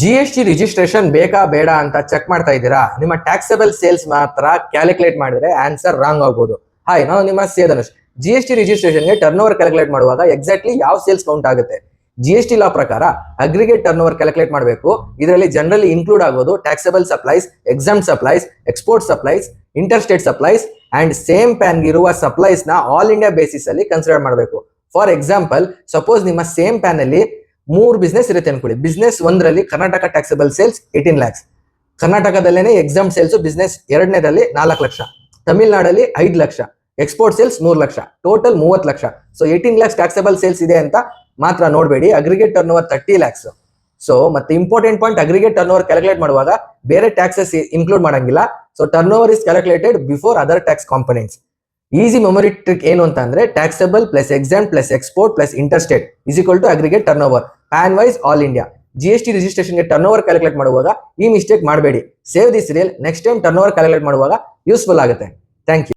G S T registration ಬೇಕಾ ಬೇಡ ಅಂತ ಚೆಕ್ ಮಾಡ್ತಾ ಇದ್ದೀರಾ? ನಿಮ್ಮ ಟ್ಯಾಕ್ಸಬಲ್ ಸೇಲ್ಸ್ ಮಾತ್ರ ಕ್ಯಾಲ್ಕುಲೇಟ್ ಮಾಡಿದ್ರೆ ಆನ್ಸರ್ ರಾಂಗ್ ಆಗ್ಬೋದು. ಹಾಯ್, ನಾವು ನಿಮ್ಮ ಧನುಷ್. ಜಿ ಎಸ್ ಟಿ ರಿಜಿಸ್ಟ್ರೇಷನ್ಗೆ ಟರ್ನ್ ಓವರ್ ಕ್ಯಾಲ್ಕುಲೇಟ್ ಮಾಡುವಾಗ ಎಕ್ಸಾಕ್ಟ್ಲಿ ಯಾವ ಸೇಲ್ಸ್ ಕೌಂಟ್ ಆಗುತ್ತೆ? ಜಿ ಎಸ್ ಟಿ ಲಾ ಪ್ರಕಾರ ಅಗ್ರಿಗೇಟ್ ಟರ್ನ್ ಓವರ್ ಕ್ಯಾಲ್ಕುಲೇಟ್ ಮಾಡಬೇಕು. ಇದರಲ್ಲಿ ಜನರಲಿ ಇನ್ಕ್ಲೂಡ್ ಆಗೋದು taxable supplies, exempt supplies, export supplies, interstate supplies and same PAN ಇರುವ supplies ನ ಆಲ್ ಇಂಡಿಯಾ ಬೇಸಿಸ್ ಅಲ್ಲಿ ಕನ್ಸಿಡರ್ ಮಾಡಬೇಕು. ಫಾರ್ ಎಕ್ಸಾಂಪಲ್, ಸಪೋಸ್ ನಿಮ್ಮ ಸೇಮ್ ಪ್ಯಾನ್ ಅಲ್ಲಿ 3 ಬಿಸ್ನೆಸ್ ಇರುತ್ತೆ ಅನ್ಕೊಳ್ಳಿ. ಬಿಸ್ನೆಸ್ 1ರಲ್ಲಿ ಕರ್ನಾಟಕ ಟ್ಯಾಕ್ಸಬಲ್ ಸೇಲ್ಸ್ 18 lakhs, ಕರ್ನಾಟಕದಲ್ಲೇನೆ ಎಕ್ಸಾಮ್ ಸೇಲ್ಸ್ ಬಿಸ್ನೆಸ್ 2ನೇದಲ್ಲಿ 4 ಲಕ್ಷ, ತಮಿಳ್ನಾಡಲ್ಲಿ 5 lakh, export sales 3 lakh, total 30 lakh. So 18 lakhs taxable sales ಇದೆ ಅಂತ ಮಾತ್ರ ನೋಡಬೇಡಿ. Aggregate turnover 30 lakhs. So ಮತ್ತೆ important point, aggregate turnover calculate ಮಾಡುವಾಗ ಬೇರೆ ಟ್ಯಾಕ್ಸಸ್ ಇನ್ಕ್ಲೂಡ್ ಮಾಡಂಗಿಲ್ಲ. So turnover is calculated before other tax components. Easy memory trick ಏನು ಅಂತ ಅಂದ್ರೆ, taxable plus exempt plus export plus interstate is equal to aggregate turnover PAN wise all India. G S T ರಿಜಿಸ್ಟ್ರೇಷನ್ಗೆ turnover calculate ಮಾಡುವಾಗ ಈ mistake ಮಾಡಬೇಡಿ. Save this reel, next time turnover calculate ಮಾಡುವಾಗ useful ಆಗುತ್ತೆ. Thank you.